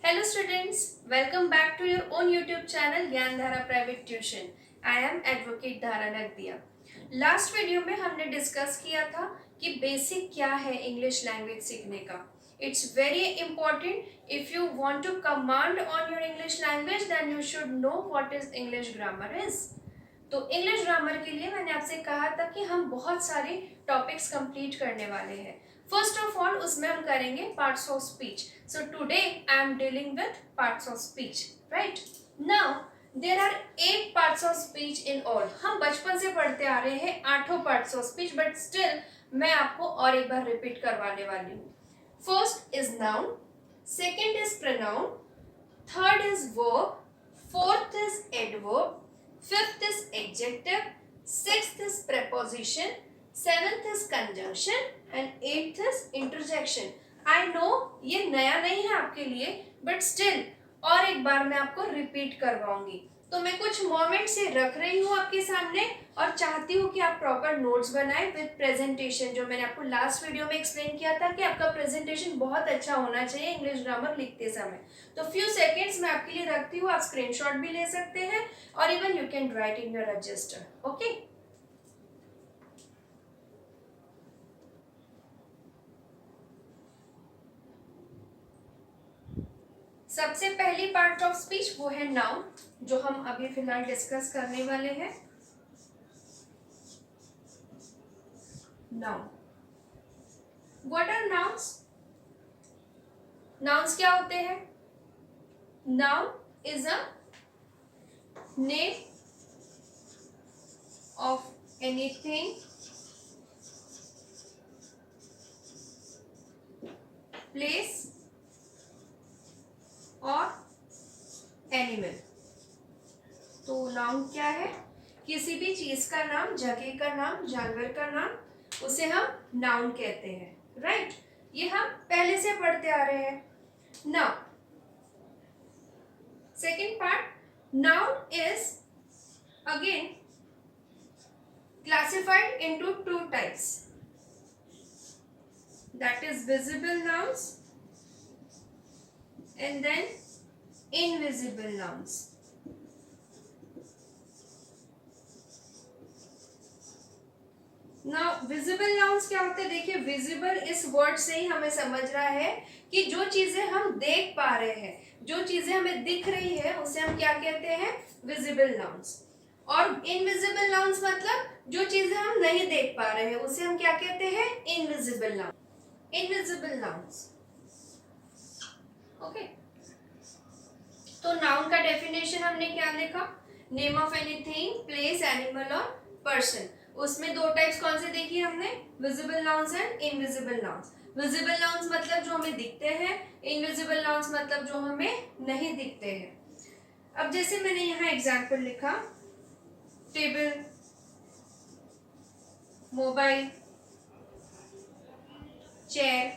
Hello students, welcome back to your own YouTube channel ज्ञान धारा private tuition. I am advocate धारा नगदिया। Last video में हमने discuss किया था कि बेसिक क्या है इंग्लिश लैंग्वेज सीखने का। It's very important if you want to command on your English language then you should know what is English grammar is. तो इंग्लिश ग्रामर के लिए मैंने आपसे कहा था कि हम बहुत सारे टॉपिक्स कंप्लीट करने वाले हैं। फर्स्ट ऑफ ऑल उसमें हम करेंगे parts of speech. So today I am dealing with parts of speech, right. Now there are 8 parts of speech in all. हम बचपन से पढ़ते आ रहे हैं 8 parts of speech, but still मैं आपको और एक बार रिपीट करवाने वाली हूँ। First is noun, second is pronoun, third is verb, fourth is adverb, fifth is adjective, sixth is preposition, seventh is conjunction and eighth is interjection. I know ये नया नहीं है आपके लिए, but still और एक बार मैं आपको रिपीट करवाऊंगी। तो मैं कुछ मोमेंट से रख रही हूँ आपके सामने और चाहती हूँ कि आप प्रॉपर नोट्स बनाएं विद प्रेजेंटेशन। जो मैंने आपको लास्ट वीडियो में एक्सप्लेन किया था कि आपका प्रेजेंटेशन बहुत अच्छा होना चाहिए इंग्लिश ग्रामर लिखते समय। तो फ्यू सेकेंड्स मैं आपके लिए रखती हूँ, आप स्क्रीनशॉट भी ले सकते हैं और even you can write in your register. Okay, सबसे पहली पार्ट ऑफ स्पीच वो है नाउन, जो हम अभी फिलहाल डिस्कस करने वाले हैं। Noun, what are nouns? Nouns क्या होते हैं? Noun is a name of anything, place और एनिमल। तो नाउन क्या है? किसी भी चीज का नाम, जगह का नाम, जानवर का नाम, उसे हम नाउन कहते हैं, राइट। ये हम पहले से पढ़ते आ रहे हैं। Now second part, noun is again classified into two types, that is visible nouns and then invisible nouns. Now visible nouns क्या होते हैं? देखिए, visible इस वर्ड से ही हमें समझ रहा है कि जो चीजें हम देख पा रहे हैं, जो चीजें हमें दिख रही है, उसे हम क्या कहते हैं? visible nouns। और इनविजिबल नाउन्स मतलब जो चीजें हम नहीं देख पा रहे हैं, उसे हम क्या कहते हैं? Invisible noun. Invisible nouns, okay. तो नाउन का डेफिनेशन हमने क्या लिखा? Name of anything, place, animal और पर्सन। उसमें दो टाइप्स कौन से देखी हमने? Visible nouns and invisible nouns. Visible nouns मतलब जो हमें दिखते हैं, इनविजिबल नाउन्स मतलब जो हमें नहीं दिखते हैं। अब जैसे मैंने यहाँ एग्जाम्पल लिखा, टेबल, मोबाइल, चेयर।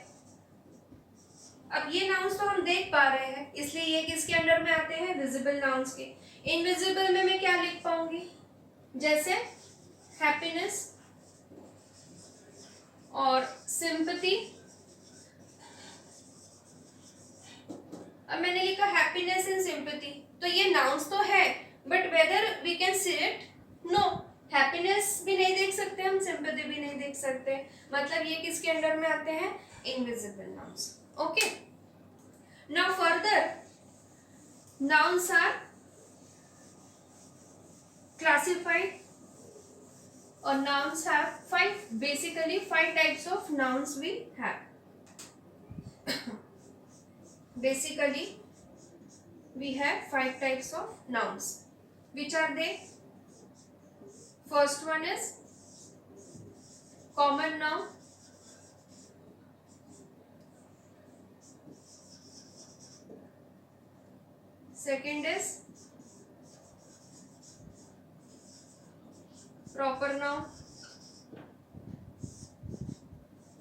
अब ये नाउन्स तो हम देख पा रहे हैं, इसलिए ये किसके अंडर में आते हैं? विजिबल नाउन्स के। इनविजिबल में मैं क्या लिख पाऊंगी? जैसे हैप्पीनेस और सिंपैथी। अब मैंने लिखा हैप्पीनेस एंड सिंपैथी, तो ये नाउन्स तो है, but whether we can see it? No. Happiness भी नहीं देख सकते हम, सिंपैथी भी नहीं देख सकते, मतलब ये किसके अंडर में आते हैं? Invisible nouns. Okay, now further nouns are classified, or nouns have basically five types of nouns we have. Basically we have 5 types of nouns. Which are they? First one is common noun, second is proper noun,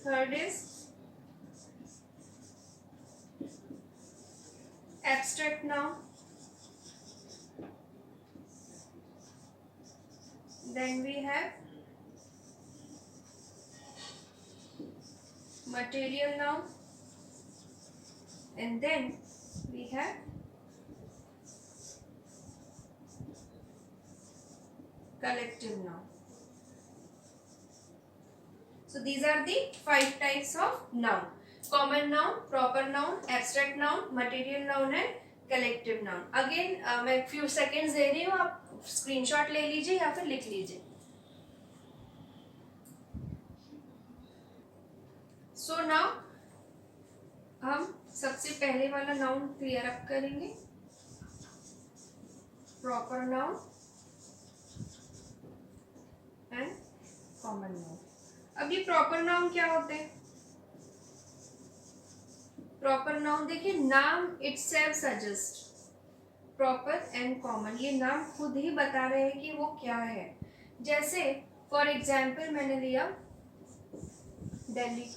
third is abstract noun, then we have material noun, and then we have collective noun. So these are the 5 types of noun: common noun, proper noun, abstract noun, material noun and collective noun. Again मैं few seconds दे रही हूँ, आप screenshot ले लीजिए या फिर लिख लीजिए. So now हम सबसे पहले वाला नाउन क्लियर अप करेंगे, proper noun and common noun. अब ये प्रॉपर नाउन क्या होते हैं? प्रॉपर नाउन देखिए, नाम itself suggest proper and common. ये नाम खुद ही बता रहे हैं कि वो क्या है. जैसे फॉर एग्जाम्पल मैंने लिया दिल्ली,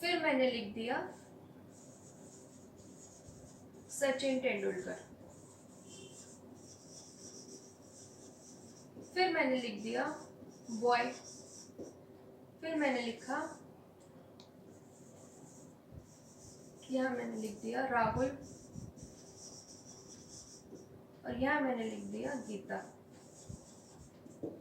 फिर मैंने लिख दिया सचिन तेंदुलकर, फिर मैंने लिख दिया बॉय, फिर मैंने लिखा, यहाँ मैंने लिख दिया राहुल, और यहाँ मैंने लिख दिया गीता.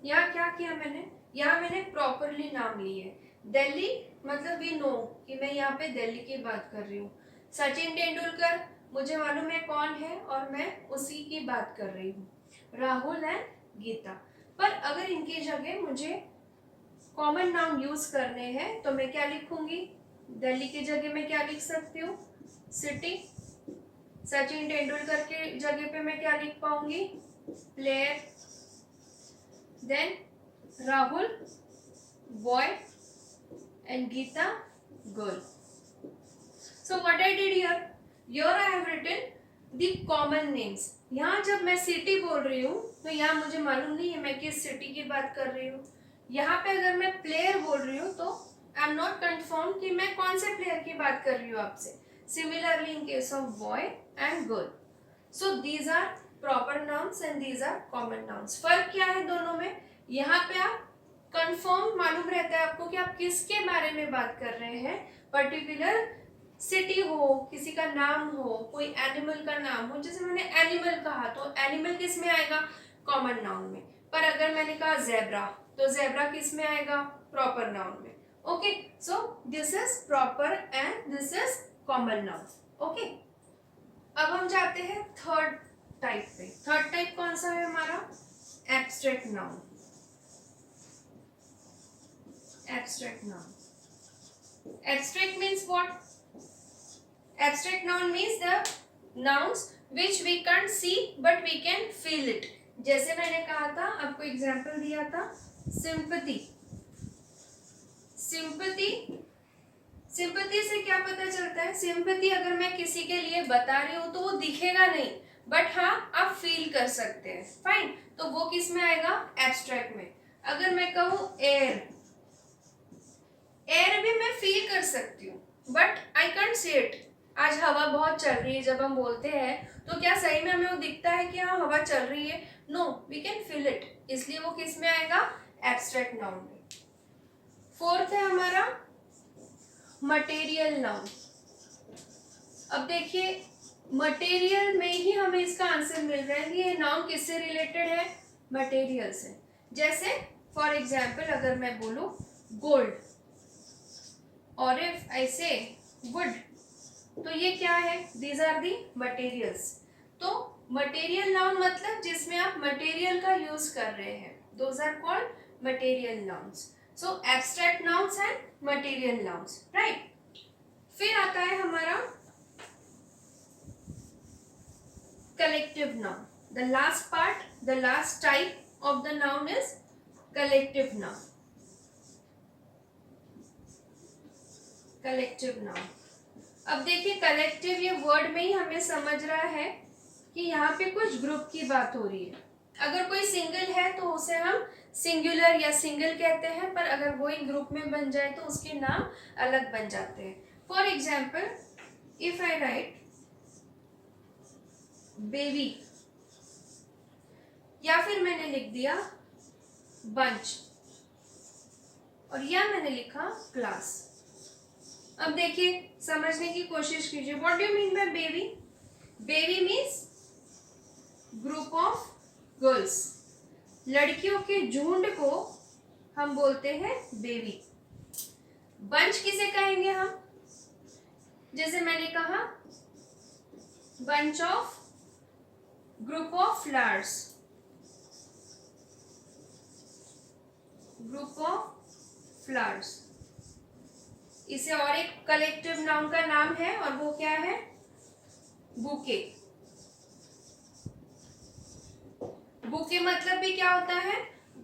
यहाँ क्या किया मैंने? यहाँ मैंने प्रॉपरली नाम लिए. दिल्ली मतलब वी नो कि मैं यहाँ पे दिल्ली की बात कर रही हूँ. सचिन तेंदुलकर मुझे मालूम है कौन है और मैं उसी की बात कर रही हूँ. राहुल एंड गीता. पर अगर इनकी जगह मुझे कॉमन नाउन यूज करने हैं तो मैं क्या लिखूंगी? दिल्ली की जगह मैं क्या लिख सकती हूँ? सिटी. सचिन तेंदुलकर के जगह पे मैं क्या लिख पाऊंगी? Player. Then Rahul boy and Geeta girl. So what I did here? Here I have written the common names. यहाँ जब मैं सिटी बोल रही हूँ तो यहाँ मुझे मालूम नहीं है मैं किस सिटी की बात कर रही हूँ. यहाँ पे अगर मैं प्लेयर बोल रही हूँ तो आई एम नॉट कन्फर्म कि मैं कौन से प्लेयर की बात कर रही हूँ आपसे. Similarly in case of boy and girl. So these are proper nouns and these are common nouns. फर्क क्या है दोनों में? यहाँ पे आप कंफर्म मालूम रहता है आपको कि आप किसके बारे में बात कर रहे हैं. पर्टिकुलर सिटी हो, किसी का नाम हो, कोई एनिमल का नाम हो. जैसे मैंने एनिमल कहा तो एनिमल किस में आएगा? कॉमन नाउन में. पर अगर मैंने कहा जेब्रा तो जेब्रा किस में आएगा? प्रॉपर नाउन में. Okay, so this is proper and this is common noun. Okay, अब हम जाते हैं थर्ड टाइप पे. थर्ड टाइप कौन सा है हमारा? Abstract noun. Abstract noun. Abstract means what? Abstract noun means the nouns which we can't see but we can feel it. जैसे मैंने कहा था, आपको एग्जाम्पल दिया था sympathy. sympathy से क्या पता चलता है? sympathy अगर मैं किसी के लिए बता रही हूँ तो वो दिखेगा नहीं, बट हाँ आप फील कर सकते हैं. फाइन, तो वो किस में आएगा? एब्स्ट्रैक्ट में. अगर मैं कहूँ एयर, एयर भी मैं फील कर सकती हूँ but I can't see it. आज हवा बहुत चल रही है, जब हम बोलते हैं तो क्या सही में हमें वो दिखता है कि हाँ हवा चल रही है? No, we can feel it. इसलिए वो किस में आएगा? एब्स्ट्रैक्ट नाउन में. फोर्थ है हमारा मटेरियल नाउन. अब देखिए, मटेरियल में ही हमें इसका आंसर मिल रहा है कि ये नाउन किससे रिलेटेड है? मटेरियल से. जैसे फॉर एग्जाम्पल अगर मैं बोलूँ गोल्ड और इफ आई से वुड, तो ये क्या है? These are the materials. तो मटेरियल नाउन मतलब जिसमें आप मटेरियल का यूज कर रहे हैं, those are called material nouns. So abstract nouns and material nouns, right. फिर आता है हमारा collective noun. The last part, the last type of the noun is collective noun. Collective noun. अब देखिए, कलेक्टिव ये वर्ड में ही हमें समझ रहा है कि यहाँ पे कुछ ग्रुप की बात हो रही है. अगर कोई सिंगल है तो उसे हम सिंगुलर या सिंगल कहते हैं, पर अगर वो एक ग्रुप में बन जाए तो उसके नाम अलग बन जाते हैं. For example if I right baby, या फिर मैंने लिख दिया बंच, और या मैंने लिखा क्लास. अब देखिए, समझने की कोशिश कीजिए, what do you mean by baby? Baby means group of girls, लड़कियों के झुंड को हम बोलते हैं बेबी। बंच किसे कहेंगे हम? जैसे मैंने कहा bunch of, group of flowers, group of flowers. इसे और एक कलेक्टिव नाउन का नाम है और वो क्या है? बुके। बुके मतलब भी क्या होता है?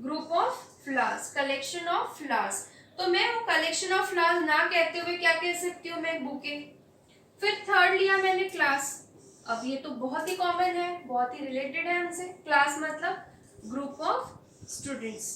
Group of flowers, collection of flowers. तो मैं वो कलेक्शन ऑफ फ्लावर्स ना कहते हुए क्या कह सकती हूँ? मैं बुके। फिर थर्ड लिया मैंने क्लास। अब ये तो बहुत ही कॉमन है, बहुत ही रिलेटेड है हमसे। क्लास मतलब group of students.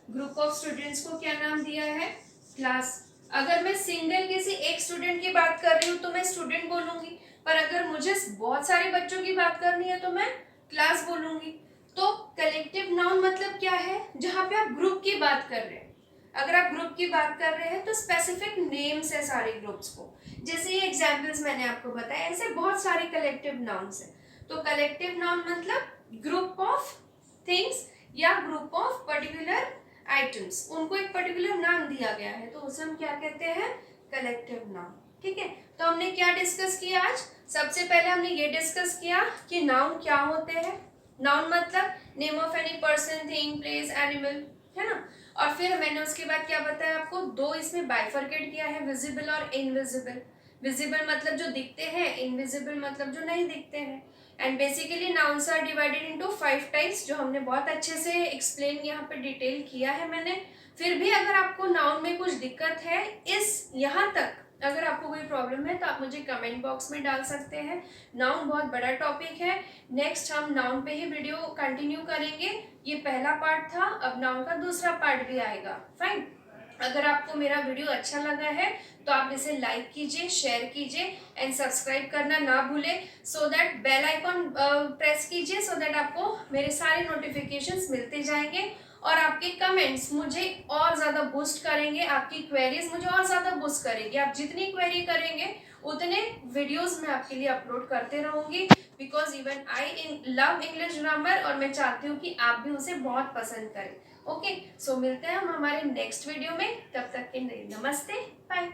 Group of students को क्या नाम दिया है? क्लास। अगर मैं सिंगल किसी एक स्टूडेंट की बात कर रही हूँ तो मैं स्टूडेंट बोलूंगी, पर अगर मुझे बहुत सारे बच्चों की बात करनी है तो मैं क्लास बोलूंगी। तो कलेक्टिव नाउन मतलब क्या है? जहां पे आप ग्रुप की बात कर रहे हैं। अगर आप ग्रुप की बात कर रहे हैं तो स्पेसिफिक नेम्स है सारे ग्रुप्स को। जैसे ये एग्जाम्पल्स मैंने आपको बताया, ऐसे बहुत सारे कलेक्टिव नाउन्स है। तो कलेक्टिव नाउन मतलब ग्रुप ऑफ थिंग्स या ग्रुप ऑफ पर्टिकुलर आइटम्स, उनको एक पर्टिकुलर नाम दिया गया है तो उसे हम क्या कहते हैं? Collective noun. ठीक है, तो हमने क्या डिस्कस किया आज? सबसे पहले हमने ये डिस्कस किया कि नाउन क्या होते हैं। नाउन मतलब name of any person, thing, place, animal, है ना। और फिर मैंने उसके बाद क्या बताया आपको? दो इसमें बाइफरकेट किया है, विजिबल और इनविजिबल। विजिबल मतलब जो दिखते हैं, इनविजिबल मतलब जो नहीं दिखते हैं। And basically nouns are divided into 5 types, जो हमने बहुत अच्छे से एक्सप्लेन यहाँ पे डिटेल किया है मैंने। फिर भी अगर आपको नाउन में कुछ दिक्कत है, इस यहाँ तक अगर आपको कोई प्रॉब्लम है तो आप मुझे कमेंट बॉक्स में डाल सकते हैं। नाउन बहुत बड़ा टॉपिक है, नेक्स्ट हम नाउन पे ही वीडियो कंटिन्यू करेंगे। ये पहला पार्ट था, अब नाउन का दूसरा पार्ट भी आएगा। फाइन। अगर आपको मेरा वीडियो अच्छा लगा है तो आप इसे लाइक कीजिए, शेयर कीजिए एंड सब्सक्राइब करना ना भूलें। So that bell icon press कीजिए, सो दैट आपको मेरे सारे नोटिफिकेशंस मिलते जाएंगे। और आपके कमेंट्स मुझे और ज़्यादा बूस्ट करेंगे, आपकी क्वेरीज मुझे और ज़्यादा बूस्ट करेंगे। आप जितनी क्वेरी करेंगे उतने वीडियोस मैं आपके लिए अपलोड करते रहूँगी, because even I love English grammar और मैं चाहती हूँ कि आप भी उसे बहुत पसंद करें। ओके, सो मिलते हैं हम हमारे नेक्स्ट वीडियो में। तब तक के लिए नमस्ते, बाय।